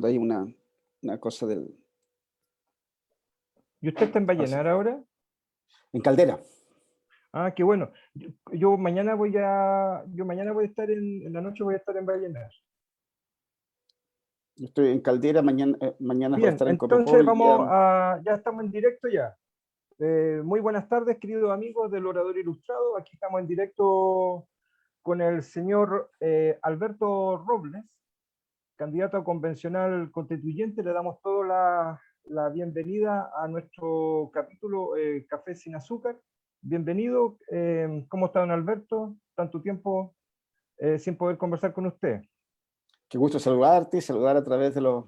hay una cosa del... ¿Y usted está en así, Vallenar ahora? en Caldera. Ah, qué bueno. Yo mañana voy a estar en la noche voy a estar en Vallenar. Yo estoy en Caldera, mañana voy a Bien, estar en entonces Copecol. ya estamos en directo ya. Muy buenas tardes, queridos amigos del Orador Ilustrado. Aquí estamos en directo con el señor Alberto Robles, candidato a convencional constituyente. Le damos toda la bienvenida a nuestro capítulo Café sin Azúcar. Bienvenido. ¿Cómo está, don Alberto? Tanto tiempo sin poder conversar con usted. Qué gusto saludarte, saludar a través de los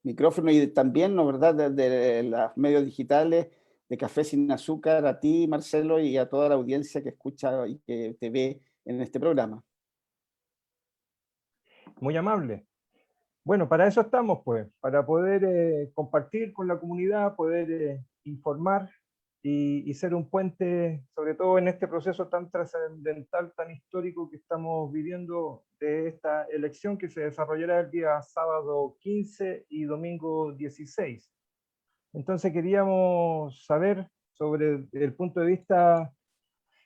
micrófonos y también, ¿no, verdad?, de los medios digitales de Café sin Azúcar, a ti, Marcelo, y a toda la audiencia que escucha y que te ve en este programa. Muy amable. Bueno, para eso estamos, pues, para poder compartir con la comunidad, poder informar y ser un puente, sobre todo en este proceso tan trascendental, tan histórico que estamos viviendo de esta elección que se desarrollará el día sábado 15 y domingo 16. Entonces queríamos saber sobre el punto de vista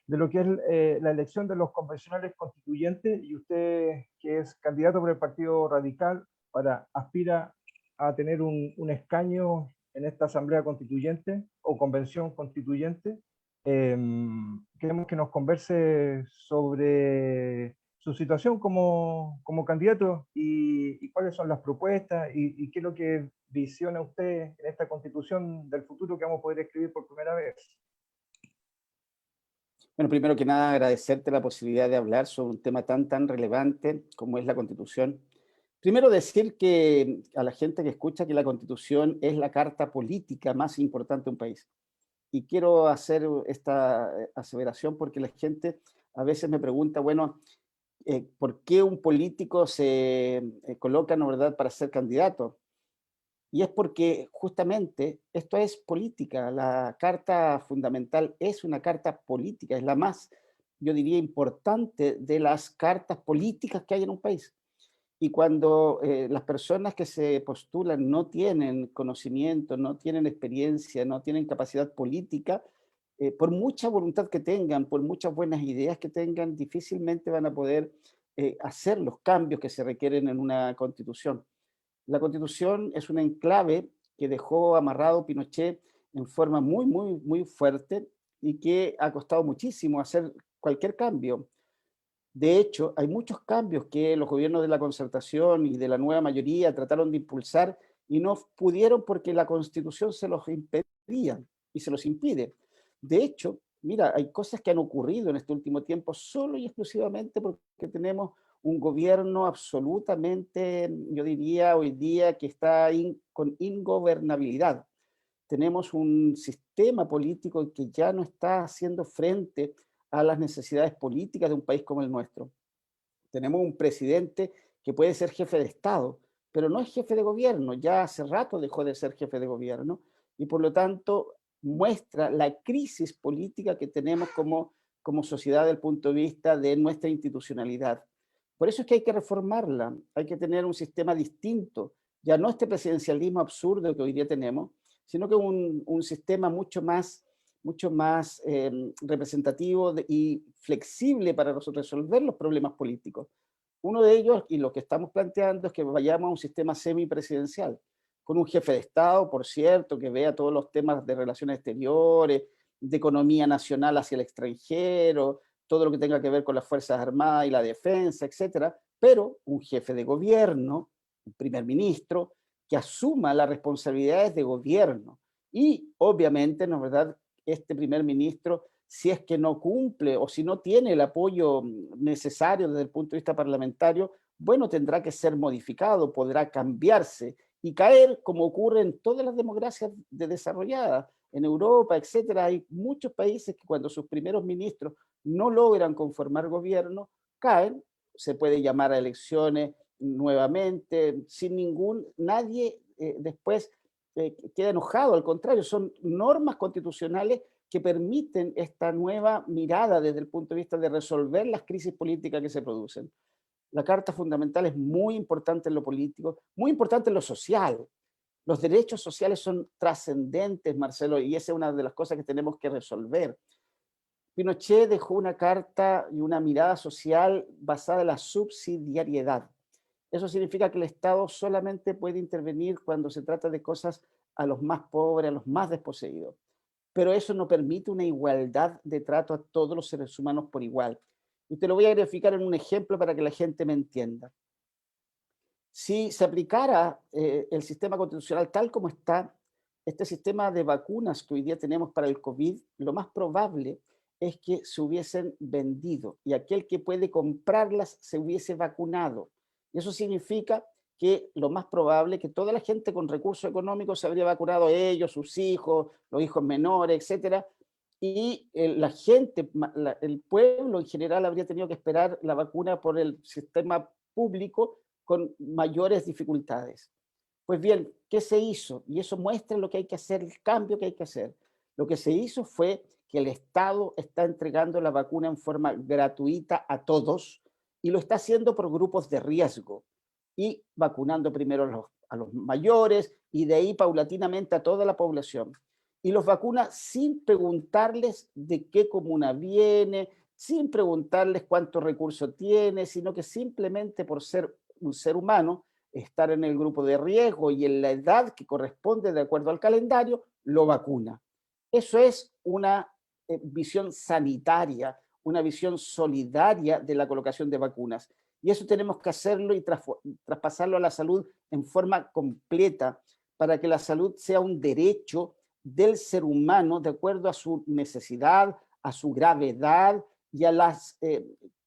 de lo que es la elección de los convencionales constituyentes, y usted, que es candidato por el Partido Radical, aspira a tener un escaño en esta Asamblea Constituyente o Convención Constituyente. Queremos que nos converse sobre su situación como candidato y cuáles son las propuestas y qué es lo que visiona usted en esta Constitución del futuro que vamos a poder escribir por primera vez. Bueno, primero que nada, agradecerte la posibilidad de hablar sobre un tema tan relevante como es la Constitución. Primero decir que a la gente que escucha que la Constitución es la carta política más importante de un país. Y quiero hacer esta aseveración porque la gente a veces me pregunta, bueno, ¿por qué un político se coloca, ¿no, verdad?, para ser candidato? Y es porque justamente esto es política. La carta fundamental es una carta política, es la más, yo diría, importante de las cartas políticas que hay en un país. Y cuando las personas que se postulan no tienen conocimiento, no tienen experiencia, no tienen capacidad política, por mucha voluntad que tengan, por muchas buenas ideas que tengan, difícilmente van a poder hacer los cambios que se requieren en una constitución. La Constitución es un enclave que dejó amarrado Pinochet en forma muy fuerte y que ha costado muchísimo hacer cualquier cambio. De hecho, hay muchos cambios que los gobiernos de la Concertación y de la nueva mayoría trataron de impulsar y no pudieron porque la Constitución se los impedía y se los impide. De hecho, mira, hay cosas que han ocurrido en este último tiempo solo y exclusivamente porque tenemos un gobierno absolutamente, yo diría hoy día, que está con ingobernabilidad. Tenemos un sistema político que ya no está haciendo frente a las necesidades políticas de un país como el nuestro. Tenemos un presidente que puede ser jefe de Estado, pero no es jefe de gobierno, ya hace rato dejó de ser jefe de gobierno y por lo tanto muestra la crisis política que tenemos como sociedad desde el punto de vista de nuestra institucionalidad. Por eso es que hay que reformarla, hay que tener un sistema distinto, ya no este presidencialismo absurdo que hoy día tenemos, sino que un sistema mucho más representativo y flexible para resolver los problemas políticos. Uno de ellos, y lo que estamos planteando, es que vayamos a un sistema semipresidencial, con un jefe de Estado, por cierto, que vea todos los temas de relaciones exteriores, de economía nacional hacia el extranjero, todo lo que tenga que ver con las Fuerzas Armadas y la defensa, etcétera, pero un jefe de gobierno, un primer ministro, que asuma las responsabilidades de gobierno. Y obviamente, ¿no es verdad?, este primer ministro, si es que no cumple o si no tiene el apoyo necesario desde el punto de vista parlamentario, bueno, tendrá que ser modificado, podrá cambiarse y caer como ocurre en todas las democracias desarrolladas, en Europa, etcétera. Hay muchos países que cuando sus primeros ministros no logran conformar gobierno, caen, se puede llamar a elecciones nuevamente, nadie después queda enojado, al contrario, son normas constitucionales que permiten esta nueva mirada desde el punto de vista de resolver las crisis políticas que se producen. La Carta Fundamental es muy importante en lo político, muy importante en lo social. Los derechos sociales son trascendentes, Marcelo, y esa es una de las cosas que tenemos que resolver. Pinochet dejó una carta y una mirada social basada en la subsidiariedad. Eso significa que el Estado solamente puede intervenir cuando se trata de cosas a los más pobres, a los más desposeídos. Pero eso no permite una igualdad de trato a todos los seres humanos por igual. Y te lo voy a graficar en un ejemplo para que la gente me entienda. Si se aplicara el sistema constitucional tal como está, este sistema de vacunas que hoy día tenemos para el COVID, lo más probable es que se hubiesen vendido y aquel que puede comprarlas se hubiese vacunado. Y eso significa que lo más probable es que toda la gente con recursos económicos se habría vacunado, ellos, sus hijos, los hijos menores, etcétera, y la gente, el pueblo en general habría tenido que esperar la vacuna por el sistema público con mayores dificultades. Pues bien, ¿qué se hizo? Y eso muestra lo que hay que hacer, el cambio que hay que hacer. Lo que se hizo fue que el Estado está entregando la vacuna en forma gratuita a todos y lo está haciendo por grupos de riesgo y vacunando primero a los mayores y de ahí paulatinamente a toda la población. Y los vacuna sin preguntarles de qué comuna viene, sin preguntarles cuánto recurso tiene, sino que simplemente por ser un ser humano, estar en el grupo de riesgo y en la edad que corresponde de acuerdo al calendario, lo vacuna. Eso es una visión sanitaria, una visión solidaria de la colocación de vacunas. Y eso tenemos que hacerlo y traspasarlo a la salud en forma completa para que la salud sea un derecho del ser humano de acuerdo a su necesidad, a su gravedad y a las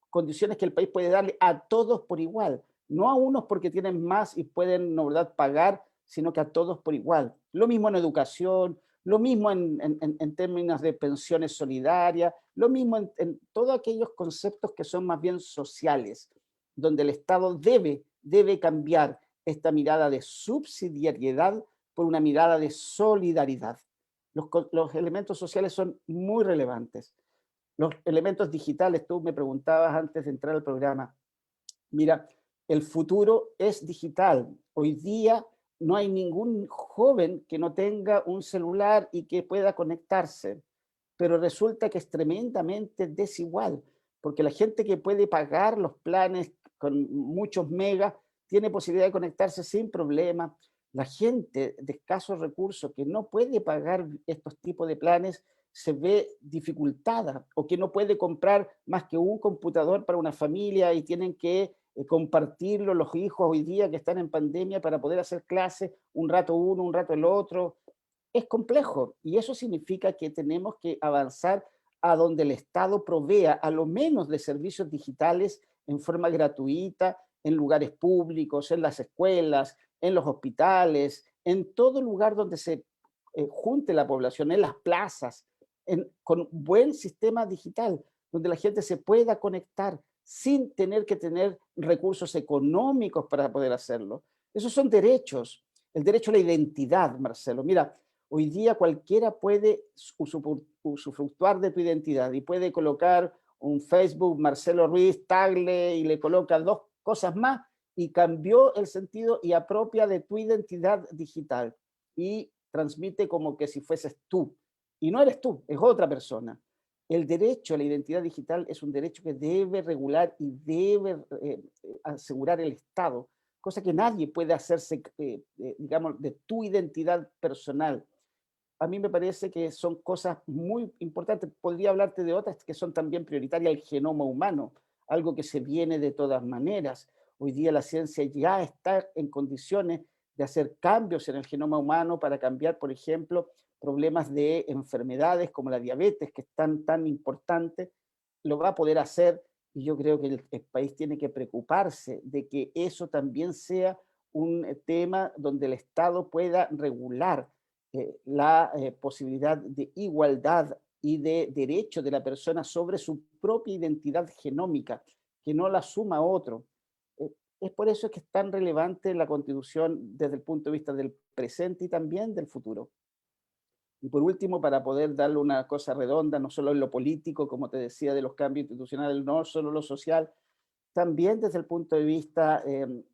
condiciones que el país puede darle a todos por igual. No a unos porque tienen más y pueden, no verdad, pagar, sino que a todos por igual. Lo mismo en educación, lo mismo en términos de pensiones solidarias, lo mismo en todos aquellos conceptos que son más bien sociales, donde el Estado debe cambiar esta mirada de subsidiariedad por una mirada de solidaridad. Los elementos sociales son muy relevantes. Los elementos digitales, tú me preguntabas antes de entrar al programa, mira, el futuro es digital. Hoy día no hay ningún joven que no tenga un celular y que pueda conectarse, pero resulta que es tremendamente desigual, porque la gente que puede pagar los planes con muchos megas tiene posibilidad de conectarse sin problema. La gente de escasos recursos que no puede pagar estos tipos de planes se ve dificultada o que no puede comprar más que un computador para una familia y tienen que compartirlo los hijos hoy día que están en pandemia para poder hacer clases, un rato uno, un rato el otro. Es complejo y eso significa que tenemos que avanzar a donde el Estado provea a lo menos de servicios digitales en forma gratuita, en lugares públicos, en las escuelas, en los hospitales, en todo lugar donde se junte la población, en las plazas, con buen sistema digital, donde la gente se pueda conectar sin tener que tener recursos económicos para poder hacerlo. Esos son derechos. El derecho a la identidad, Marcelo. Mira, hoy día cualquiera puede usufructuar de tu identidad y puede colocar un Facebook Marcelo Ruiz Tagle y le coloca dos cosas más y cambió el sentido y apropia de tu identidad digital y transmite como que si fueses tú. Y no eres tú, es otra persona. El derecho a la identidad digital es un derecho que debe regular y debe asegurar el Estado, cosa que nadie puede hacerse, digamos, de tu identidad personal. A mí me parece que son cosas muy importantes. Podría hablarte de otras que son también prioritarias, el genoma humano, algo que se viene de todas maneras. Hoy día la ciencia ya está en condiciones de hacer cambios en el genoma humano para cambiar, por ejemplo, problemas de enfermedades como la diabetes, que es tan importante, lo va a poder hacer y yo creo que el país tiene que preocuparse de que eso también sea un tema donde el Estado pueda regular la posibilidad de igualdad y de derecho de la persona sobre su propia identidad genómica, que no la suma otro. Es por eso que es tan relevante la Constitución desde el punto de vista del presente y también del futuro. Y por último, para poder darle una cosa redonda, no solo en lo político, como te decía, de los cambios institucionales, no solo lo social, También desde el punto de vista,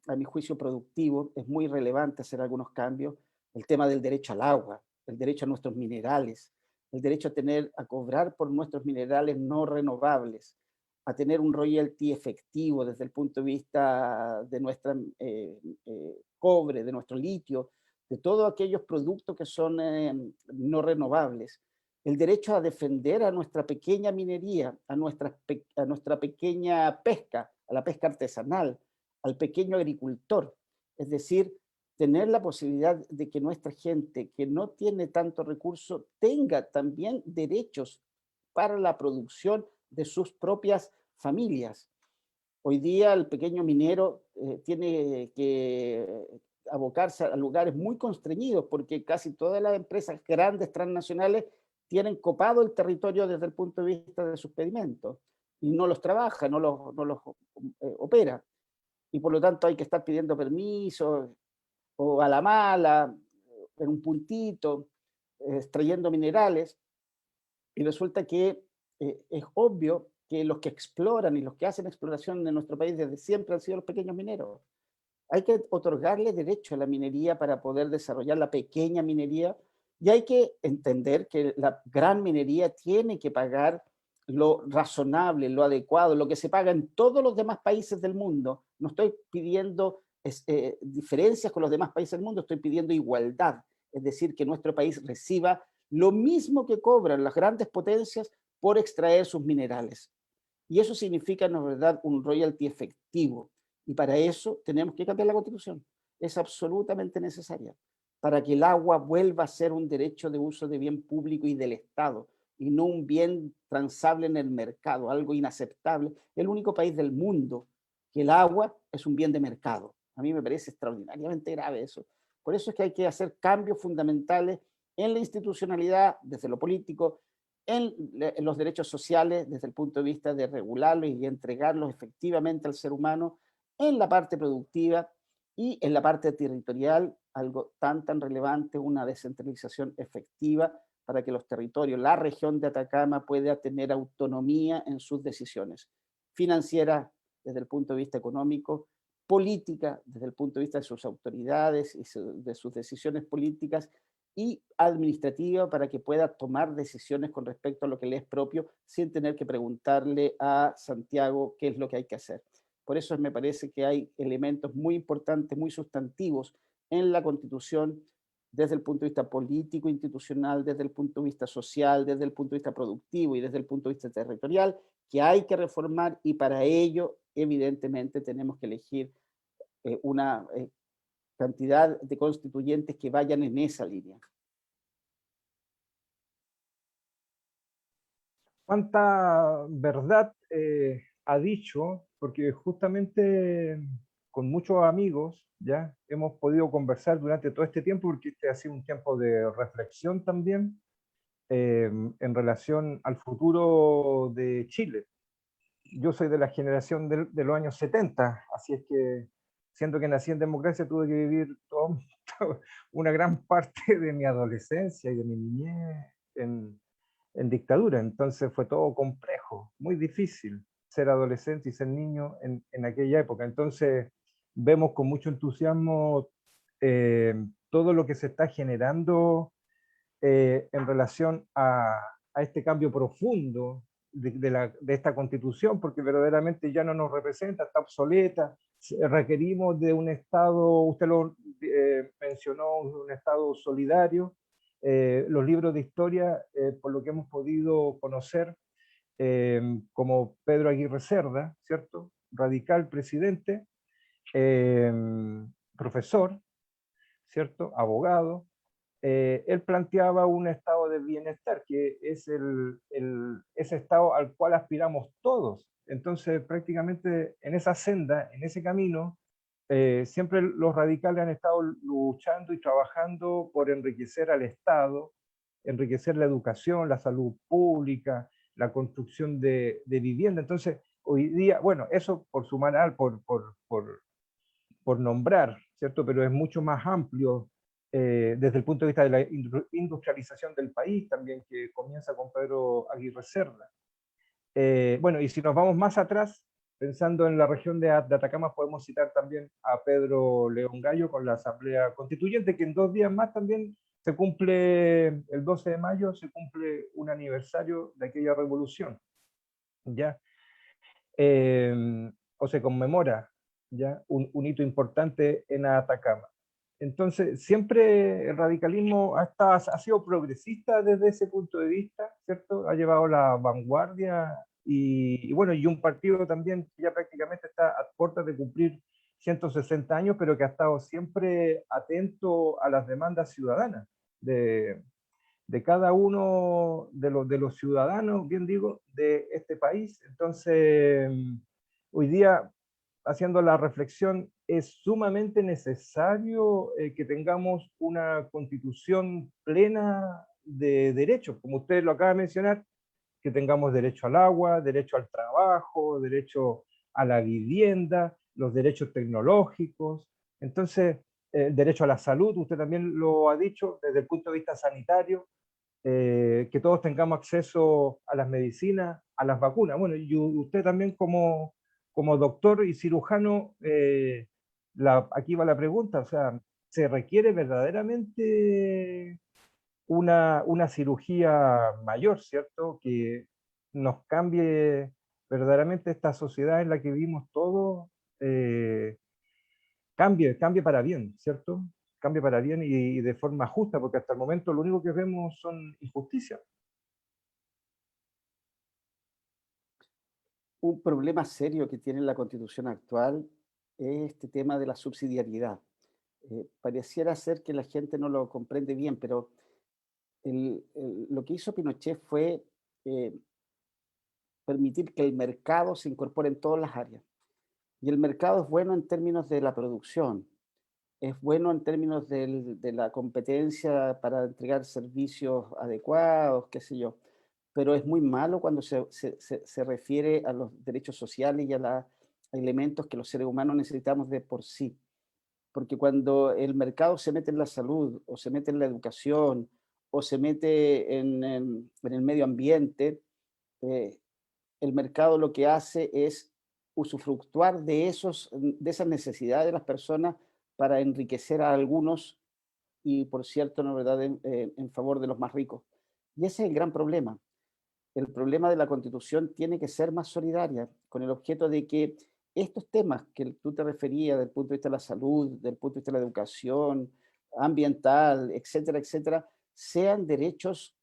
a mi juicio, productivo, es muy relevante hacer algunos cambios. El tema del derecho al agua, el derecho a nuestros minerales, el derecho a a cobrar por nuestros minerales no renovables, a tener un royalty efectivo desde el punto de vista de nuestra cobre, de nuestro litio, de todos aquellos productos que son no renovables. El derecho a defender a nuestra pequeña minería, a nuestra pequeña pesca, a la pesca artesanal, al pequeño agricultor. Es decir, tener la posibilidad de que nuestra gente que no tiene tanto recurso tenga también derechos para la producción de sus propias familias. Hoy día el pequeño minero tiene que abocarse a lugares muy constreñidos porque casi todas las empresas grandes transnacionales tienen copado el territorio desde el punto de vista de sus pedimentos y no los trabaja, no los opera. Y por lo tanto hay que estar pidiendo permisos o a la mala, en un puntito, extrayendo minerales. Y resulta que es obvio que los que exploran y los que hacen exploración en nuestro país desde siempre han sido los pequeños mineros. Hay que otorgarle derecho a la minería para poder desarrollar la pequeña minería y hay que entender que la gran minería tiene que pagar lo razonable, lo adecuado, lo que se paga en todos los demás países del mundo. No estoy pidiendo diferencias con los demás países del mundo, estoy pidiendo igualdad, es decir, que nuestro país reciba lo mismo que cobran las grandes potencias por extraer sus minerales. Y eso significa, en verdad, un royalty efectivo. Y para eso tenemos que cambiar la Constitución. Es absolutamente necesaria para que el agua vuelva a ser un derecho de uso de bien público y del Estado, y no un bien transable en el mercado, algo inaceptable. El único país del mundo que el agua es un bien de mercado. A mí me parece extraordinariamente grave eso. Por eso es que hay que hacer cambios fundamentales en la institucionalidad, desde lo político, en los derechos sociales, desde el punto de vista de regularlos y entregarlos efectivamente al ser humano, en la parte productiva y en la parte territorial, algo tan relevante, una descentralización efectiva para que los territorios, la región de Atacama pueda tener autonomía en sus decisiones financieras desde el punto de vista económico, política desde el punto de vista de sus autoridades y de sus decisiones políticas, y administrativa para que pueda tomar decisiones con respecto a lo que le es propio sin tener que preguntarle a Santiago qué es lo que hay que hacer. Por eso me parece que hay elementos muy importantes, muy sustantivos en la Constitución desde el punto de vista político, institucional, desde el punto de vista social, desde el punto de vista productivo y desde el punto de vista territorial, que hay que reformar, y para ello, evidentemente, tenemos que elegir una cantidad de constituyentes que vayan en esa línea. ¿Cuánta verdad ha dicho? Porque justamente con muchos amigos ya hemos podido conversar durante todo este tiempo, porque este ha sido un tiempo de reflexión también en relación al futuro de Chile. Yo soy de la generación de los años 70, así es que siendo que nací en democracia tuve que vivir una gran parte de mi adolescencia y de mi niñez en dictadura, entonces fue todo complejo, muy difícil ser adolescente y ser niño en aquella época. Entonces vemos con mucho entusiasmo todo lo que se está generando en relación a este cambio profundo de esta constitución, porque verdaderamente ya no nos representa, está obsoleta, requerimos de un Estado, usted lo mencionó, un Estado solidario. Los libros de historia, por lo que hemos podido conocer, como Pedro Aguirre Cerda, ¿cierto? Radical presidente, eh, profesor, ¿cierto? Abogado. Él planteaba un estado de bienestar, que es ese estado al cual aspiramos todos. Entonces, prácticamente en esa senda, en ese camino, siempre los radicales han estado luchando y trabajando por enriquecer al Estado, enriquecer la educación, la salud pública, la construcción de vivienda. Entonces, hoy día, bueno, eso por sumar al, por nombrar, ¿cierto? Pero es mucho más amplio desde el punto de vista de la industrialización del país también, que comienza con Pedro Aguirre Cerda. Bueno, y si nos vamos más atrás, Pensando en la región de Atacama, podemos citar también a Pedro León Gallo con la Asamblea Constituyente, que en 2 días más también se cumple, el 12 de mayo, se cumple un aniversario de aquella revolución, ¿ya? O se conmemora, ¿ya? Un hito importante en Atacama. Entonces, siempre el radicalismo ha sido progresista desde ese punto de vista, ¿cierto? Ha llevado la vanguardia y bueno, y un partido también que ya prácticamente está a puertas de cumplir 160 años, pero que ha estado siempre atento a las demandas ciudadanas de cada uno de los ciudadanos, bien digo, de este país. Entonces, hoy día, haciendo la reflexión, es sumamente necesario que tengamos una constitución plena de derechos, como usted lo acaba de mencionar, que tengamos derecho al agua, derecho al trabajo, derecho a la vivienda, los derechos tecnológicos. Entonces, el derecho a la salud, usted también lo ha dicho, desde el punto de vista sanitario, que todos tengamos acceso a las medicinas, a las vacunas. Bueno, y usted también como doctor y cirujano, aquí va la pregunta, o sea, ¿se requiere verdaderamente una cirugía mayor, ¿cierto? Que nos cambie verdaderamente esta sociedad en la que vivimos todos, eh, cambie para bien, ¿cierto? Cambie para bien y de forma justa, porque hasta el momento lo único que vemos son injusticias. Un problema serio que tiene la Constitución actual es este tema de la subsidiariedad. Pareciera ser que la gente no lo comprende bien, pero lo que hizo Pinochet fue eh, permitir que el mercado se incorpore en todas las áreas. Y el mercado es bueno en términos de la producción, es bueno en términos de la competencia para entregar servicios adecuados, qué sé yo, pero es muy malo cuando se refiere a los derechos sociales y a elementos que los seres humanos necesitamos de por sí. Porque cuando el mercado se mete en la salud, o se mete en la educación, o se mete en el medio ambiente, eh, el mercado lo que hace es usufructuar de esas necesidades de las personas para enriquecer a algunos y, por cierto, ¿no verdad?, en favor de los más ricos. Y ese es el gran problema. El problema de la Constitución tiene que ser más solidaria, con el objeto de que estos temas que tú te referías del punto de vista de la salud, del punto de vista de la educación, ambiental, etcétera, etcétera, sean derechos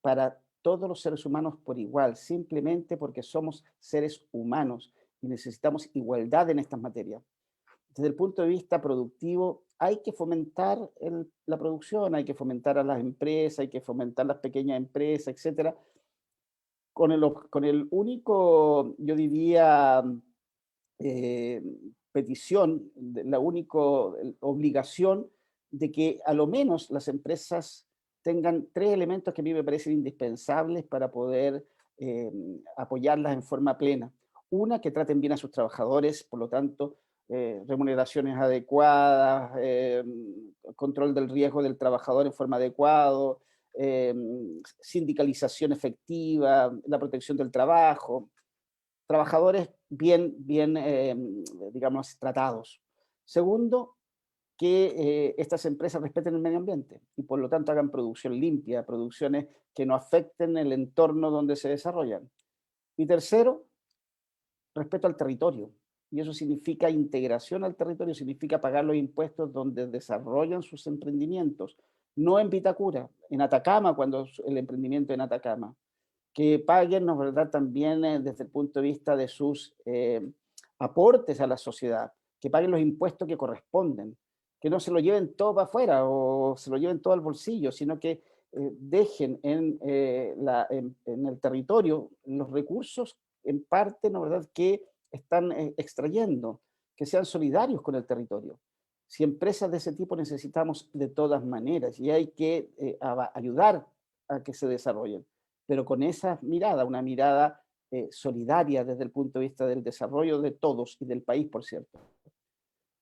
para todos los seres humanos por igual, simplemente porque somos seres humanos y necesitamos igualdad en estas materias. Desde el punto de vista productivo, hay que fomentar la producción, hay que fomentar a las empresas, hay que fomentar las pequeñas empresas, etcétera, con el único, yo diría, eh, petición, la única obligación de que a lo menos las empresas tengan tres elementos que a mí me parecen indispensables para poder eh, apoyarlas en forma plena. Una, que traten bien a sus trabajadores, por lo tanto, remuneraciones adecuadas, control del riesgo del trabajador en forma adecuada, eh, sindicalización efectiva, la protección del trabajo, trabajadores bien, digamos, tratados. Segundo, que estas empresas respeten el medio ambiente y por lo tanto hagan producción limpia, producciones que no afecten el entorno donde se desarrollan. Y tercero, respeto al territorio. Y eso significa integración al territorio, significa pagar los impuestos donde desarrollan sus emprendimientos, no en Vitacura, en Atacama, cuando el emprendimiento en Atacama, que paguen, ¿no es verdad?, también desde el punto de vista de sus aportes a la sociedad, que paguen los impuestos que corresponden, que no se lo lleven todo para afuera o se lo lleven todo al bolsillo, sino que dejen en el territorio los recursos en parte, ¿no es verdad?, que están extrayendo, que sean solidarios con el territorio. Si empresas de ese tipo necesitamos de todas maneras y hay que ayudar a que se desarrollen, pero con esa mirada, una mirada solidaria desde el punto de vista del desarrollo de todos y del país, por cierto.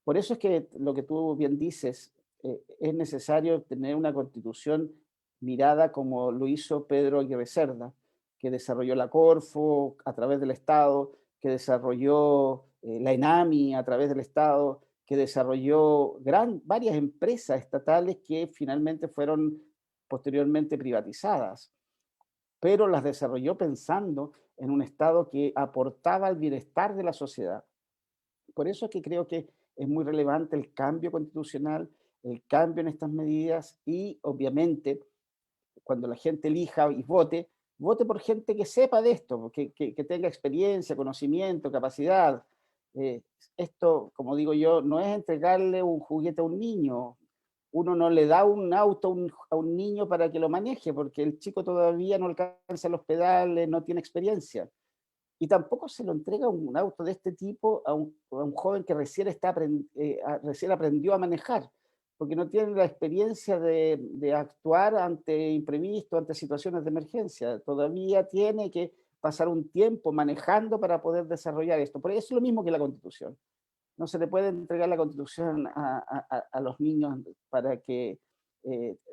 Por eso es que lo que tú bien dices, es necesario tener una constitución mirada como lo hizo Pedro Aguirre Cerda, que desarrolló la Corfo a través del Estado, que desarrolló la ENAMI a través del Estado, que desarrolló varias empresas estatales que finalmente fueron posteriormente privatizadas, pero las desarrolló pensando en un Estado que aportaba al bienestar de la sociedad. Por eso es que creo que es muy relevante el cambio constitucional, el cambio en estas medidas y obviamente cuando la gente elija y vote, vote por gente que sepa de esto, que tenga experiencia, conocimiento, capacidad. Eh, Esto, como digo yo, no es entregarle un juguete a un niño. Uno no le da un auto a un niño para que lo maneje, porque el chico todavía no alcanza los pedales, no tiene experiencia. Y tampoco se lo entrega un auto de este tipo a un joven que recién aprendió a manejar, porque no tiene la experiencia de actuar ante imprevistos, ante situaciones de emergencia. Todavía tiene que pasar un tiempo manejando para poder desarrollar esto. Por eso es lo mismo que la Constitución. No se le puede entregar la Constitución a los niños para que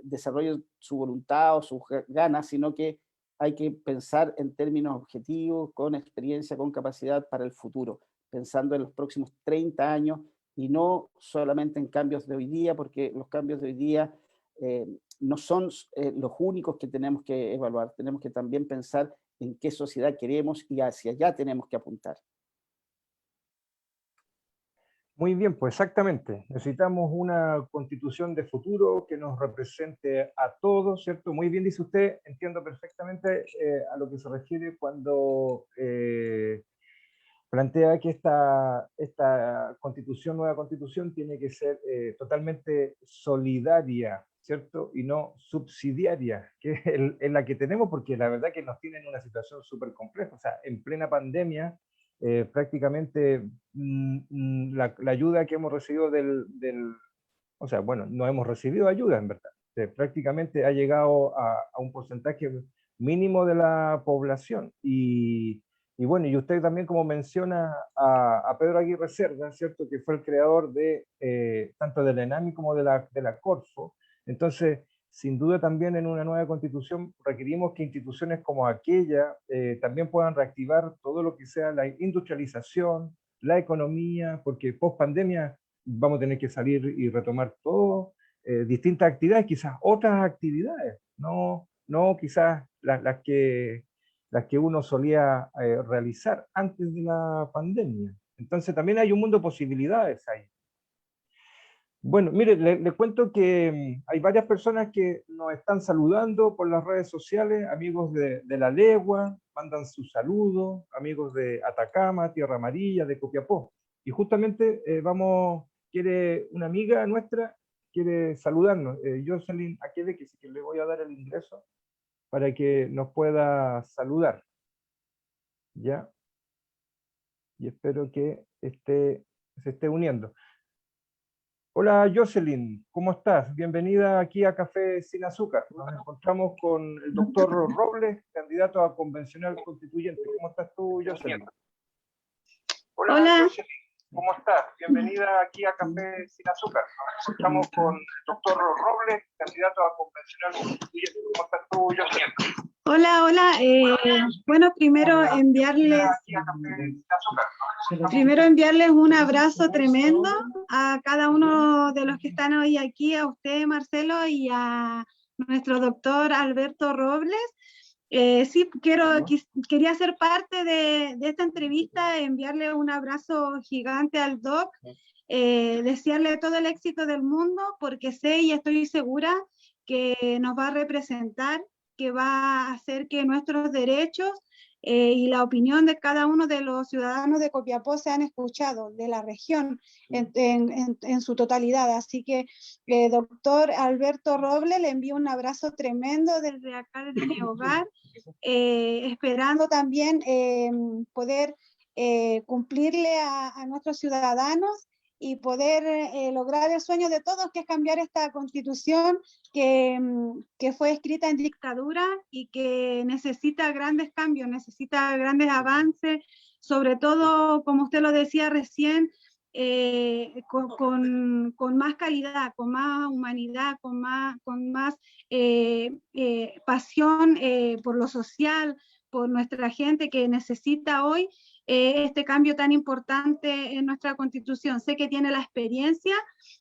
desarrollen su voluntad o sus ganas, sino que hay que pensar en términos objetivos, con experiencia, con capacidad para el futuro, pensando en los próximos 30 años y no solamente en cambios de hoy día, porque los cambios de hoy día no son los únicos que tenemos que evaluar. Tenemos que también pensar en qué sociedad queremos y hacia allá tenemos que apuntar. Muy bien, pues exactamente. Necesitamos una constitución de futuro que nos represente a todos, ¿cierto? Muy bien dice usted, entiendo perfectamente a lo que se refiere cuando plantea que esta constitución, nueva constitución, tiene que ser totalmente solidaria, ¿cierto? Y no subsidiaria, que es la que tenemos, porque la verdad que nos tienen en una situación súper compleja. O sea, en plena pandemia, prácticamente la ayuda que hemos recibido o sea, bueno, no hemos recibido ayuda en verdad. Prácticamente ha llegado a un porcentaje mínimo de la población. Y bueno, y usted también como menciona a Pedro Aguirre Cerda, ¿cierto? Que fue el creador de tanto de la ENAMI como de la Corfo. Entonces, sin duda también en una nueva constitución requerimos que instituciones como aquella también puedan reactivar todo lo que sea la industrialización, la economía, porque post pandemia vamos a tener que salir y retomar todo, distintas actividades, quizás otras actividades, no quizás las que uno solía realizar antes de la pandemia. Entonces también hay un mundo de posibilidades ahí. Bueno, mire, le cuento que hay varias personas que nos están saludando por las redes sociales, amigos de La Legua, mandan sus saludos, amigos de Atacama, Tierra Amarilla, de Copiapó. Y justamente quiere una amiga nuestra, quiere saludarnos, Jocelyn Aquede, que le voy a dar el ingreso para que nos pueda saludar. ¿Ya? Y espero que se esté uniendo. Hola Jocelyn, ¿cómo estás? Bienvenida aquí a Café Sin Azúcar. Nos encontramos con el doctor Robles, candidato a convencional constituyente. ¿Cómo estás tú, Jocelyn? Hola. Jocelyn, ¿cómo estás? Bienvenida aquí a Café Sin Azúcar. Nos encontramos con el doctor Robles, candidato a convencional constituyente. ¿Cómo estás tú, Jocelyn? Hola. Bueno, primero enviarles un abrazo tremendo a cada uno de los que están hoy aquí, a usted, Marcelo, y a nuestro doctor Alberto Robles. Sí, quería ser parte de esta entrevista, enviarle un abrazo gigante al doc, desearle todo el éxito del mundo, porque sé y estoy segura que nos va a representar, que va a hacer que nuestros derechos y la opinión de cada uno de los ciudadanos de Copiapó sean escuchados, de la región en su totalidad. Así que, doctor Alberto Robles, le envío un abrazo tremendo desde acá, desde mi hogar, esperando también poder cumplirle a nuestros ciudadanos y poder lograr el sueño de todos, que es cambiar esta constitución que fue escrita en dictadura y que necesita grandes cambios, necesita grandes avances, sobre todo, como usted lo decía recién, con más calidad, con más humanidad, con más pasión por lo social, por nuestra gente que necesita hoy este cambio tan importante en nuestra Constitución. Sé que tiene la experiencia,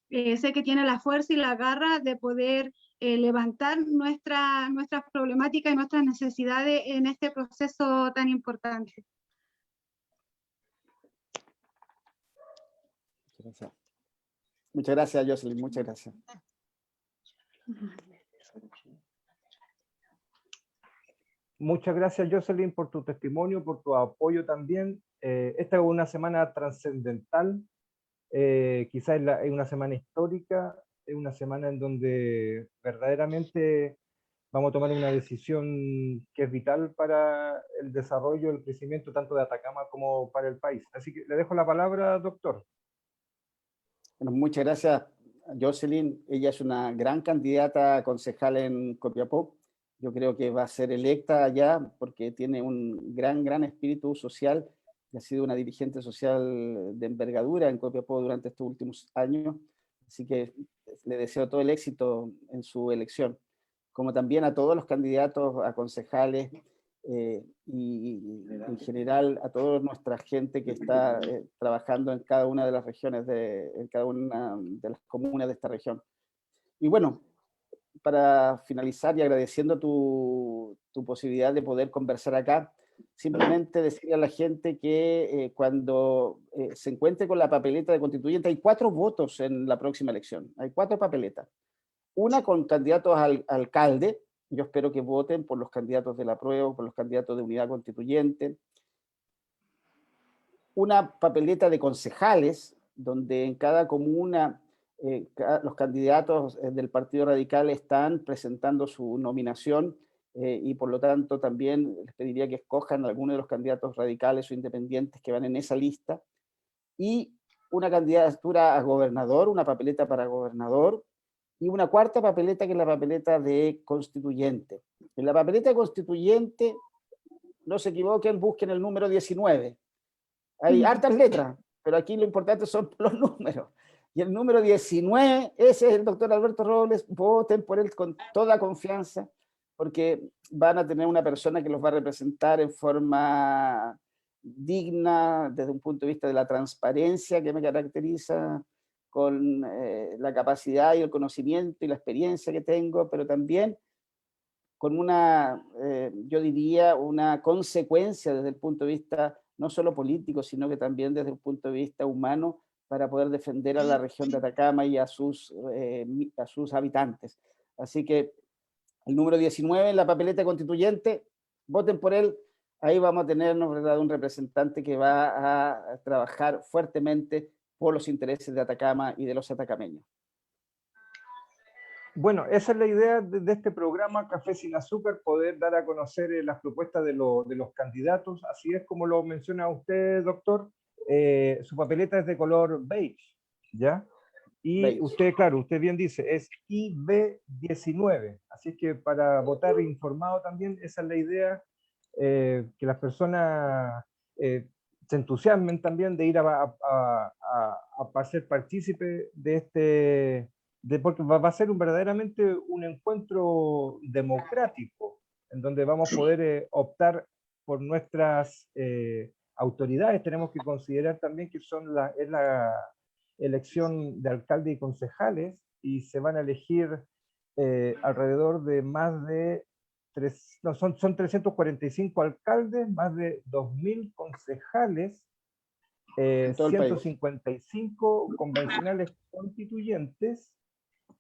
sé que tiene la fuerza y la garra de poder levantar nuestras problemáticas y nuestras necesidades en este proceso tan importante. Muchas gracias, Jocelyn, muchas gracias. Muchas gracias, Jocelyn, por tu testimonio, por tu apoyo también. Esta es una semana trascendental, quizás es una semana histórica, es una semana en donde verdaderamente vamos a tomar una decisión que es vital para el desarrollo, el crecimiento tanto de Atacama como para el país. Así que le dejo la palabra, doctor. Bueno, muchas gracias, Jocelyn. Ella es una gran candidata a concejal en Copiapó. Yo creo que va a ser electa allá porque tiene un gran espíritu social y ha sido una dirigente social de envergadura en Copiapó durante estos últimos años. Así que le deseo todo el éxito en su elección, como también a todos los candidatos a concejales y en general a toda nuestra gente que está trabajando en cada una de las regiones, en cada una de las comunas de esta región. Y bueno, para finalizar y agradeciendo tu posibilidad de poder conversar acá, simplemente decirle a la gente que cuando se encuentre con la papeleta de constituyente, hay 4 votos en la próxima elección, hay 4 papeletas. Una con candidatos al alcalde, yo espero que voten por los candidatos del apruebo, por los candidatos de unidad constituyente. Una papeleta de concejales, donde en cada comuna los candidatos del Partido Radical están presentando su nominación y por lo tanto también les pediría que escojan alguno de los candidatos radicales o independientes que van en esa lista. Y una candidatura a gobernador, una papeleta para gobernador, y una 4ª papeleta que es la papeleta de constituyente. En la papeleta de constituyente, no se equivoquen, busquen el número 19. Hay hartas letras, pero aquí lo importante son los números. Y el número 19, ese es el doctor Alberto Robles, voten por él con toda confianza, porque van a tener una persona que los va a representar en forma digna, desde un punto de vista de la transparencia que me caracteriza, con la capacidad y el conocimiento y la experiencia que tengo, pero también con una, yo diría, una consecuencia desde el punto de vista no solo político, sino que también desde el punto de vista humano, para poder defender a la región de Atacama y a sus habitantes. Así que el número 19 en la papeleta constituyente, voten por él, ahí vamos a tenernos, ¿verdad?, un representante que va a trabajar fuertemente por los intereses de Atacama y de los atacameños. Bueno, esa es la idea de este programa Café sin Azúcar, poder dar a conocer las propuestas de los candidatos. Así es como lo menciona usted, doctor. Su papeleta es de color beige, ¿ya? Y beige. Usted, claro, usted bien dice, es IB19. Así que para votar informado también, esa es la idea, que las personas se entusiasmen también de ir a ser partícipe de este... porque va a ser verdaderamente un encuentro democrático, en donde vamos a poder optar por nuestras autoridades. Tenemos que considerar también que es la elección de alcalde y concejales, y se van a elegir alrededor de más de son 345 alcaldes, más de 2.000 concejales, 155 convencionales constituyentes,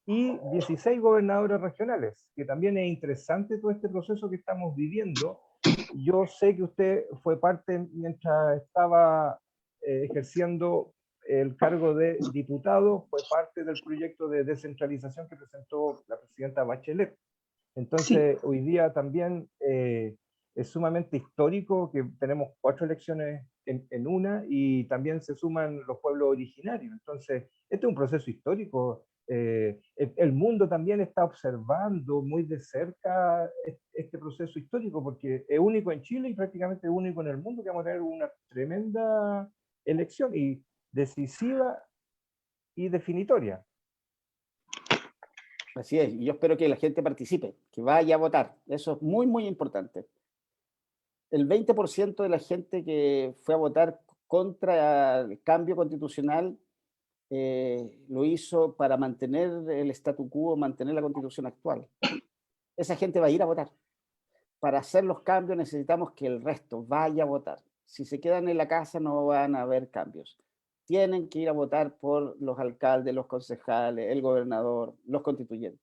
y 16 gobernadores regionales, que también es interesante todo este proceso que estamos viviendo. Yo sé que usted fue parte, mientras estaba ejerciendo el cargo de diputado, fue parte del proyecto de descentralización que presentó la presidenta Bachelet. Entonces, sí, hoy día también es sumamente histórico que tenemos 4 elecciones en una, y también se suman los pueblos originarios. Entonces, este es un proceso histórico. El mundo también está observando muy de cerca este proceso histórico, porque es único en Chile y prácticamente único en el mundo, que vamos a tener una tremenda elección, y decisiva y definitoria. Así es, y yo espero que la gente participe, que vaya a votar. Eso es muy importante. el 20% de la gente que fue a votar contra el cambio constitucional lo hizo para mantener el statu quo, mantener la constitución actual. Esa gente va a ir a votar. Para hacer los cambios necesitamos que el resto vaya a votar. Si se quedan en la casa no van a haber cambios. Tienen que ir a votar por los alcaldes, los concejales, el gobernador, los constituyentes.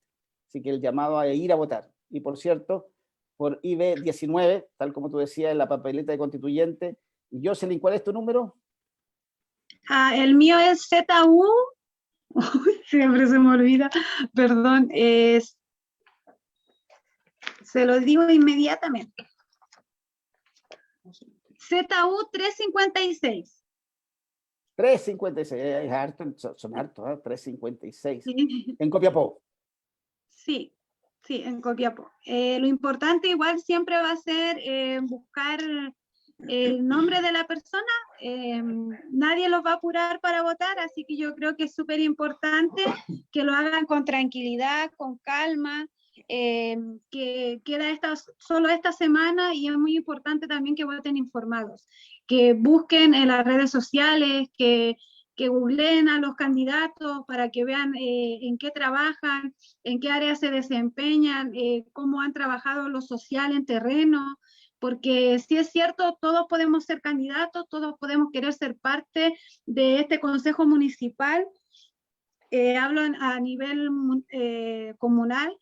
Así que el llamado a ir a votar. Y por cierto, por IB 19, tal como tú decías, en la papeleta de constituyente. Jocelyn, ¿cuál es tu número? El mío es ZU, siempre se me olvida, perdón, se lo digo inmediatamente. ZU 356. 356, es harto, son hartos, ¿eh? 356. Sí. En Copiapó. Sí, sí, en Copiapó. Lo importante igual siempre va a ser buscar el nombre de la persona. Nadie los va a apurar para votar, así que yo creo que es súper importante que lo hagan con tranquilidad, con calma, que queda solo esta semana y es muy importante también que voten informados, que busquen en las redes sociales, que googleen a los candidatos para que vean en qué trabajan, en qué áreas se desempeñan, cómo han trabajado lo social en terreno, porque si es cierto, todos podemos ser candidatos, todos podemos querer ser parte de este consejo municipal, hablo a nivel comunal,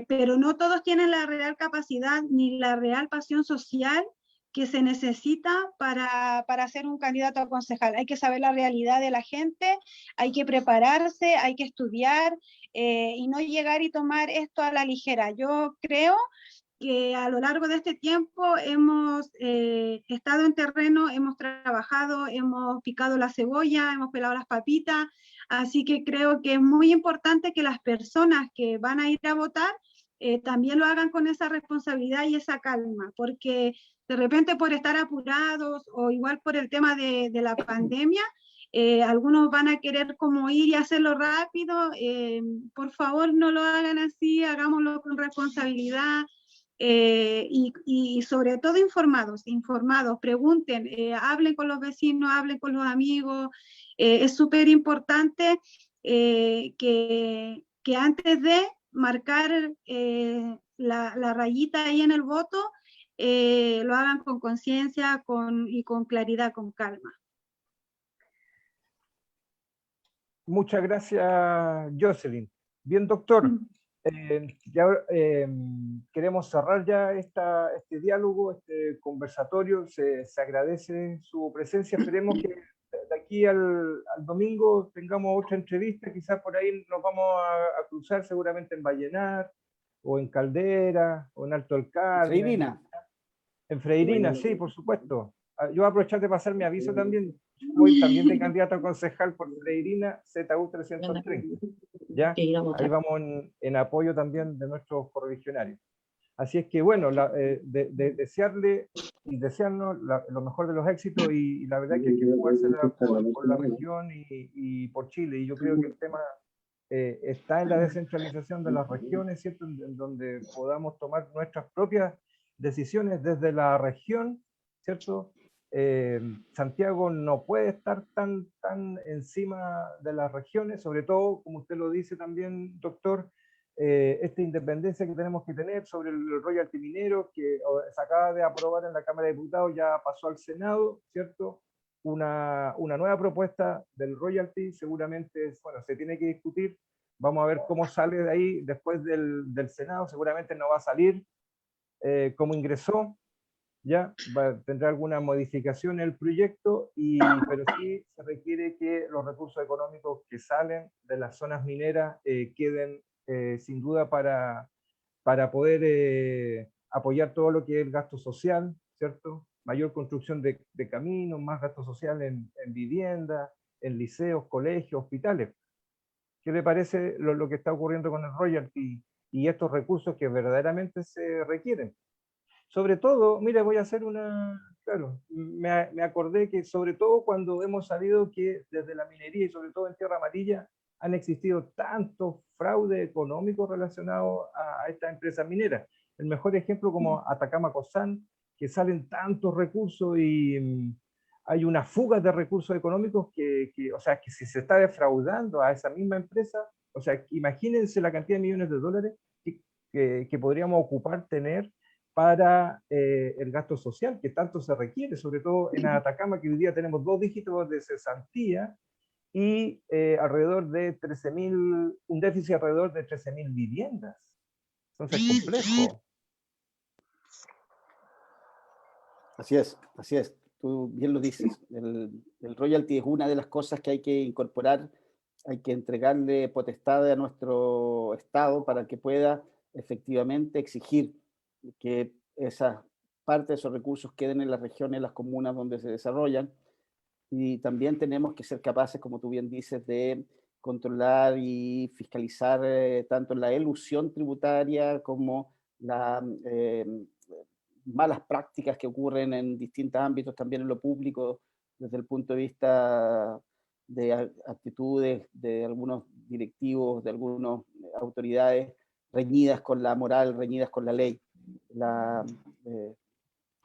pero no todos tienen la real capacidad ni la real pasión social que se necesita para ser un candidato a concejal. Hay que saber la realidad de la gente, hay que prepararse, hay que estudiar y no llegar y tomar esto a la ligera. Yo creo que a lo largo de este tiempo hemos estado en terreno, hemos trabajado, hemos picado la cebolla, hemos pelado las papitas, así que creo que es muy importante que las personas que van a ir a votar también lo hagan con esa responsabilidad y esa calma, porque de repente por estar apurados o igual por el tema de la pandemia, algunos van a querer como ir y hacerlo rápido, por favor no lo hagan así, hagámoslo con responsabilidad, y sobre todo informados, pregunten, hablen con los vecinos, hablen con los amigos, es súper importante que antes de marcar la rayita ahí en el voto, lo hagan con conciencia y con claridad, con calma. Muchas gracias, Jocelyn. Bien, doctor. Ya queremos cerrar ya este diálogo, este conversatorio. Se agradece su presencia. Esperemos que de aquí al domingo tengamos otra entrevista. Quizás por ahí nos vamos a cruzar seguramente en Vallenar, o en Caldera, o en Alto del Carmen. Freirina. En Freirina, sí, por supuesto. Yo voy a aprovechar de pasar mi aviso también. Voy también de candidato a concejal por Freirina, ZU 330. ¿Ya? Ahí vamos en apoyo también de nuestros correligionarios. Así es que, bueno, desearle y desearnos lo mejor de los éxitos, y la verdad que hay que jugársela por la región y por Chile. Y yo creo que el tema está en la descentralización de las regiones, ¿cierto? En donde podamos tomar nuestras propias decisiones desde la región, ¿cierto? Santiago no puede estar tan encima de las regiones, sobre todo, como usted lo dice también, doctor, esta independencia que tenemos que tener sobre el royalty minero, que se acaba de aprobar en la Cámara de Diputados, ya pasó al Senado, ¿cierto? Una nueva propuesta del royalty, seguramente bueno, se tiene que discutir, vamos a ver cómo sale de ahí después del Senado, seguramente no va a salir como ingresó, ya tendrá alguna modificación en el proyecto, pero sí se requiere que los recursos económicos que salen de las zonas mineras queden sin duda para poder apoyar todo lo que es el gasto social, ¿cierto? Mayor construcción de caminos, más gasto social en vivienda, en liceos, colegios, hospitales. ¿Qué le parece lo que está ocurriendo con el royalty y estos recursos que verdaderamente se requieren? Sobre todo, mira, voy a hacer claro, me acordé que sobre todo cuando hemos sabido que desde la minería y sobre todo en Tierra Amarilla han existido tantos fraudes económicos relacionados a estas empresas mineras. El mejor ejemplo como Atacama Cosán, que salen tantos recursos y hay una fuga de recursos económicos o sea, que si se está defraudando a esa misma empresa, o sea, imagínense la cantidad de millones de dólares que podríamos ocupar, tener para el gasto social que tanto se requiere, sobre todo en Atacama, que hoy día tenemos 2 dígitos de cesantía y alrededor de 13.000, un déficit alrededor de 13.000 viviendas. Entonces es complejo. Así es, tú bien lo dices. El royalty es una de las cosas que hay que incorporar, hay que entregarle potestad a nuestro Estado para que pueda efectivamente exigir que esa parte de esos recursos queden en las regiones, en las comunas donde se desarrollan. Y también tenemos que ser capaces, como tú bien dices, de controlar y fiscalizar tanto la elusión tributaria como las malas prácticas que ocurren en distintos ámbitos, también en lo público, desde el punto de vista de actitudes de algunos directivos, de algunas autoridades reñidas con la moral, reñidas con la ley. La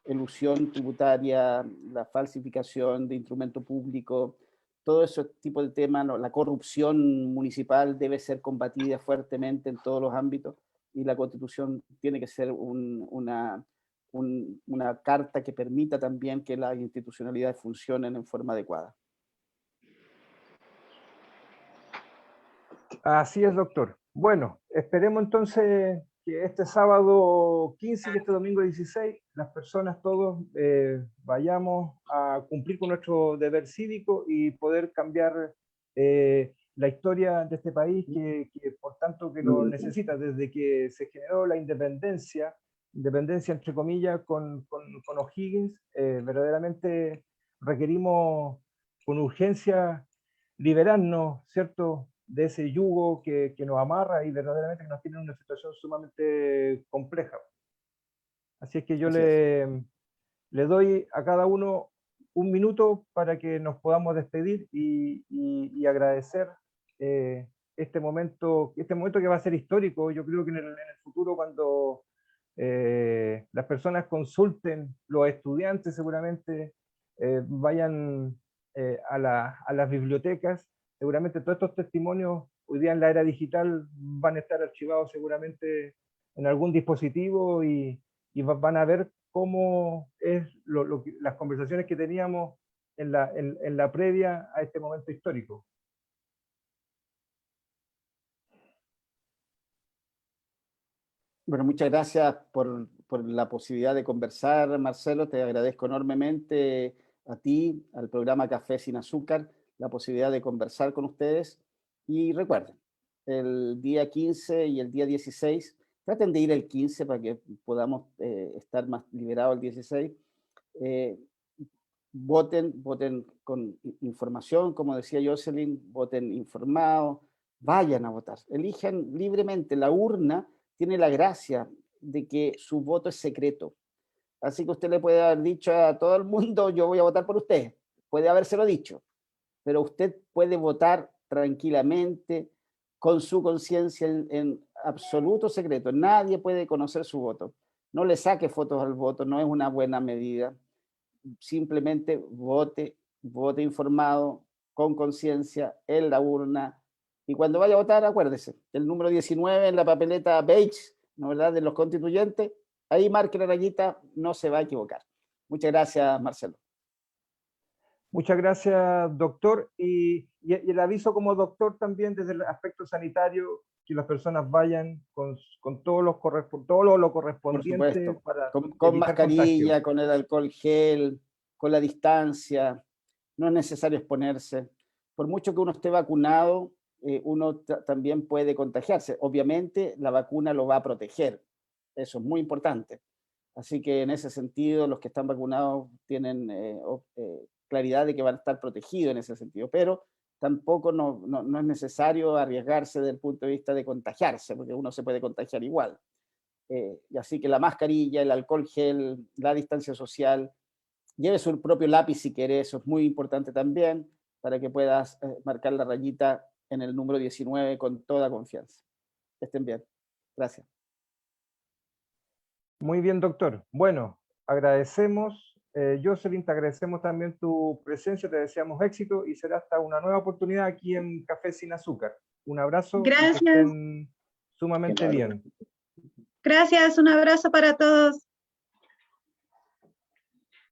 elusión tributaria, la falsificación de instrumento público, todo ese tipo de temas, ¿no? La corrupción municipal debe ser combatida fuertemente en todos los ámbitos y la Constitución tiene que ser una carta que permita también que las institucionalidades funcionen en forma adecuada. Así es, doctor. Bueno, esperemos entonces que este sábado 15 y este domingo 16, las personas todos vayamos a cumplir con nuestro deber cívico y poder cambiar la historia de este país que por tanto que lo necesita desde que se generó la independencia entre comillas con O'Higgins. Verdaderamente requerimos con urgencia liberarnos, ¿cierto?, de ese yugo que nos amarra y verdaderamente que nos tiene en una situación sumamente compleja. Así es que yo le doy a cada uno un minuto para que nos podamos despedir y agradecer este momento que va a ser histórico. Yo creo que en el futuro, cuando las personas consulten, los estudiantes seguramente vayan a las bibliotecas, seguramente todos estos testimonios hoy día en la era digital van a estar archivados seguramente en algún dispositivo y van a ver cómo es las conversaciones que teníamos en la previa a este momento histórico. Bueno, muchas gracias por la posibilidad de conversar, Marcelo. Te agradezco enormemente a ti, al programa Café Sin Azúcar, la posibilidad de conversar con ustedes. Y recuerden, el día 15 y el día 16, traten de ir el 15 para que podamos estar más liberados el 16. Voten con información, como decía Jocelyn, voten informados, vayan a votar, elijan libremente. La urna tiene la gracia de que su voto es secreto. Así que usted le puede haber dicho a todo el mundo, yo voy a votar por usted. Puede habérselo dicho, pero usted puede votar tranquilamente, con su conciencia en absoluto secreto. Nadie puede conocer su voto. No le saque fotos al voto, no es una buena medida. Simplemente vote informado, con conciencia, en la urna. Y cuando vaya a votar, acuérdese, el número 19 en la papeleta beige, ¿no, verdad?, de los constituyentes, ahí marque la rayita, no se va a equivocar. Muchas gracias, Marcelo. Muchas gracias, doctor. Y el aviso como doctor también desde el aspecto sanitario, que las personas vayan con todo lo correspondiente para con mascarilla, contagio, con el alcohol gel, con la distancia. No es necesario exponerse. Por mucho que uno esté vacunado, uno también puede contagiarse. Obviamente, la vacuna lo va a proteger. Eso es muy importante. Así que en ese sentido, los que están vacunados tienen claridad de que van a estar protegidos en ese sentido, pero tampoco no es necesario arriesgarse desde el punto de vista de contagiarse, porque uno se puede contagiar igual. Y así que la mascarilla, el alcohol gel, la distancia social, lleve su propio lápiz si quiere, eso es muy importante también, para que puedas marcar la rayita en el número 19 con toda confianza. Que estén bien. Gracias. Muy bien, doctor. Bueno, agradecemos, Jocelyn, te agradecemos también tu presencia, te deseamos éxito y será hasta una nueva oportunidad aquí en Café Sin Azúcar. Un abrazo y que Gracias. estén sumamente bien. Gracias, un abrazo para todos.